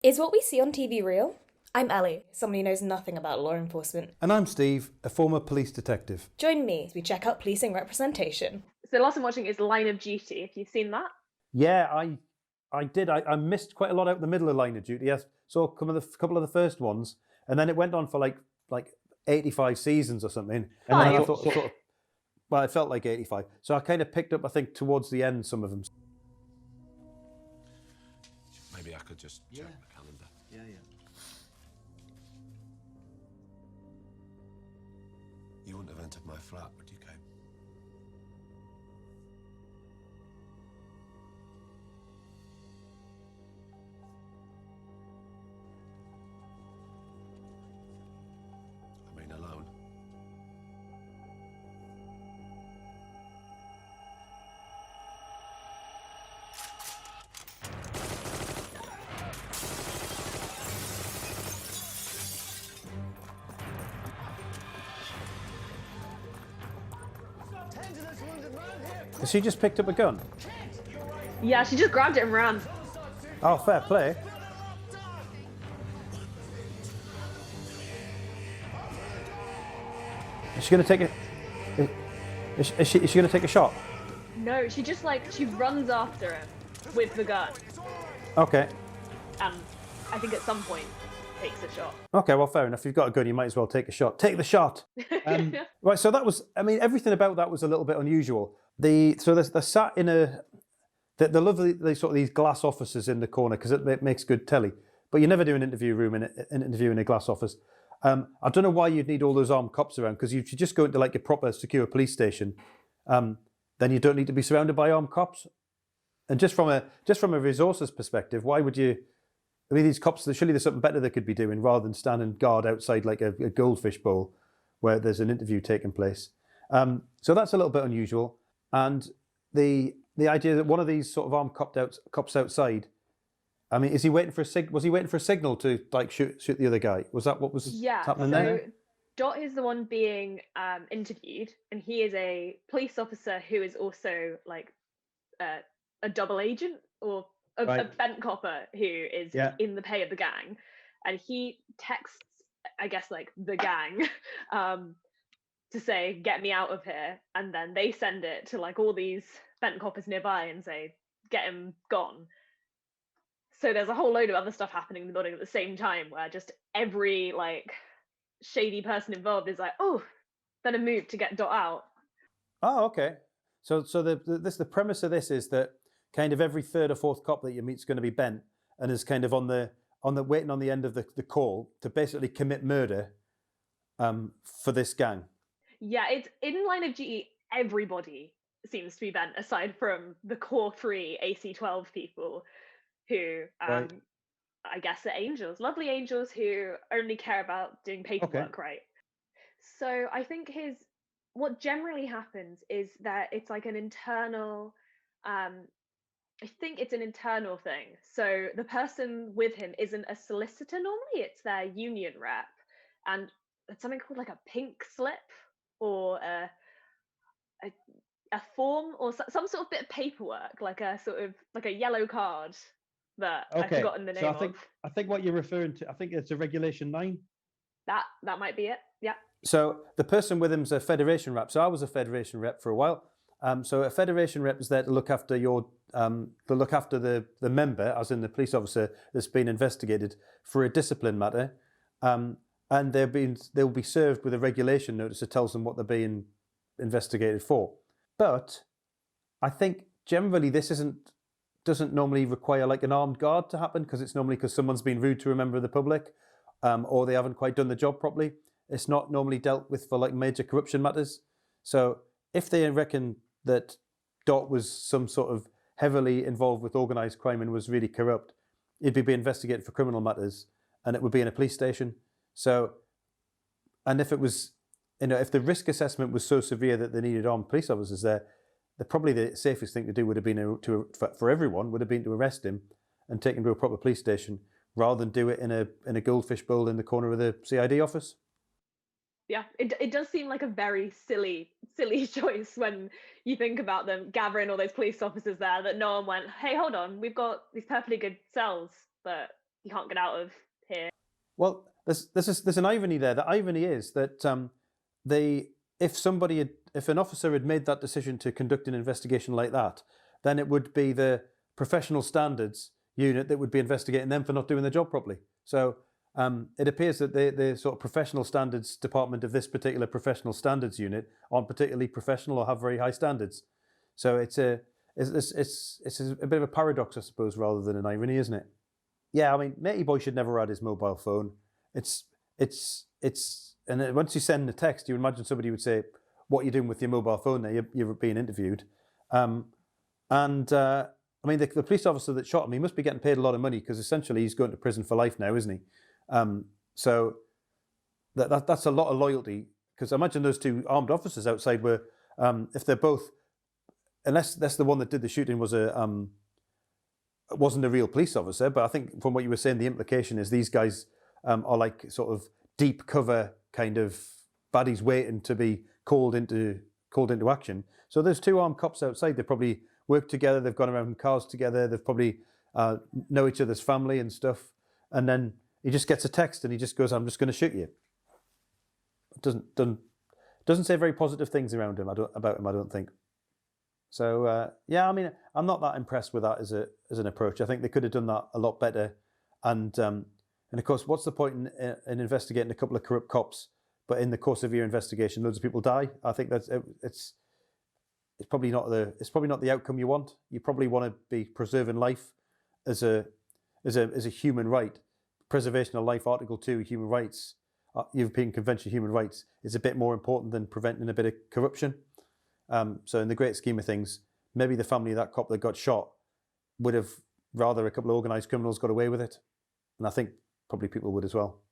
Is what we see on TV real? I'm Ellie, someone who knows nothing about law enforcement. And I'm Steve, a former police detective. Join me as we check out policing representation. So the last I'm watching is Line of Duty. If you've seen that, Yeah, I did. I missed quite a lot out the middle of Line of Duty. I saw a couple of the first ones, and then it went on for like 85 seasons or something. And then I thought, well, it felt like 85. So I kind of picked up, I think, towards the end, some of them. Maybe I could just check the calendar. Yeah. You wouldn't have entered my flat, would you, Kate? I mean, alone. Has she just picked up a gun? yeah, she just grabbed it and ran. Oh, fair play. Is she going to take a? Is she going to take a shot? No, she runs after him with the gun, Okay. and I think at some point takes a shot. Okay, well, fair enough. If you've got a gun, you might as well take a shot. Take the shot. Right, so that was, I mean, everything about that was a little bit unusual. So they're sat in the lovely sort of these glass offices in the corner because it makes good telly. But you never do an interview room in an interview in a glass office. I don't know why you'd need all those armed cops around because you should just go into like a proper secure police station. Then you don't need to be surrounded by armed cops. And just from a resources perspective, why would you? I mean, these cops, surely there's something better they could be doing rather than standing guard outside like a goldfish bowl where there's an interview taking place. So that's a little bit unusual. And the idea that one of these sort of armed cops outside, I mean, is he waiting for was he waiting for a signal to like shoot the other guy? Was that what was happening there? Dot is the one being interviewed, and he is a police officer who is also like a double agent or a bent copper who is in the pay of the gang, and he texts, I guess, like the gang to say, "Get me out of here," and then they send it to like all these bent coppers nearby and say, "Get him gone." So there's a whole load of other stuff happening in the building at the same time, where just every like shady person involved is like, "Oh, better move to get Dot out." Oh, okay. So the premise of this is that kind of every third or fourth cop that you meet is going to be bent and is kind of on the waiting on the end of the call to basically commit murder for this gang. Yeah, it's in Line of Duty. Everybody seems to be bent, aside from the core three AC-12 people, who I guess are angels, lovely angels who only care about doing paperwork, right? So I think what generally happens is that it's like an internal. I think it's an internal thing. So the person with him isn't a solicitor normally; it's their union rep, and it's something called like a pink slip or a form or some sort of bit of paperwork, like a sort of like a yellow card that I've forgotten the name of. I think what you're referring to, I think it's a Regulation 9. That might be it. Yeah. So the person with him's a federation rep. So I was a federation rep for a while. So a federation rep is there to look after the member, as in the police officer that's been investigated for a discipline matter, and they'll be served with a regulation notice that tells them what they're being investigated for. But I think generally this doesn't normally require like an armed guard to happen because it's normally because someone's been rude to a member of the public, or they haven't quite done the job properly. It's not normally dealt with for like major corruption matters. So if they reckon that Dot was some sort of heavily involved with organised crime and was really corrupt, it'd be being investigated for criminal matters, and it would be in a police station. So, and if it was, if the risk assessment was so severe that they needed armed police officers there, probably the safest thing to do would have been for everyone would have been to arrest him and take him to a proper police station rather than do it in a goldfish bowl in the corner of the CID office. Yeah, it does seem like a very silly choice when you think about them gathering all those police officers there, that no one went, hey, hold on, we've got these perfectly good cells that you can't get out of here. Well, there's an irony there. The irony is that if an officer had made that decision to conduct an investigation like that, then it would be the professional standards unit that would be investigating them for not doing their job properly. So it appears that the sort of professional standards department of this particular professional standards unit aren't particularly professional or have very high standards. So it's a bit of a paradox, I suppose, rather than an irony, isn't it? Yeah, I mean, Matey Boy should never have had his mobile phone. And once you send a text, you imagine somebody would say, "What are you doing with your mobile phone now? You're being interviewed." I mean, the police officer that shot him, he must be getting paid a lot of money because essentially he's going to prison for life now, isn't he? So that's a lot of loyalty, because I imagine those two armed officers outside were, if they're both, unless that's the one that did the shooting wasn't a real police officer, but I think from what you were saying, the implication is these guys are like sort of deep cover kind of baddies waiting to be called into action. So there's two armed cops outside. They probably work together. They've gone around in cars together. They've probably know each other's family and stuff. And then he just gets a text and he just goes, "I'm just going to shoot you." It doesn't say very positive things around him. About him, I don't think. So yeah, I mean, I'm not that impressed with that as an approach. I think they could have done that a lot better. And of course, what's the point in investigating a couple of corrupt cops, but in the course of your investigation, loads of people die? I think it's probably not the outcome you want. You probably want to be preserving life as a human right. Preservation of life, Article 2, human rights, European Convention of Human Rights, is a bit more important than preventing a bit of corruption. So in the great scheme of things, maybe the family of that cop that got shot would have rather a couple of organised criminals got away with it. And I think probably people would as well.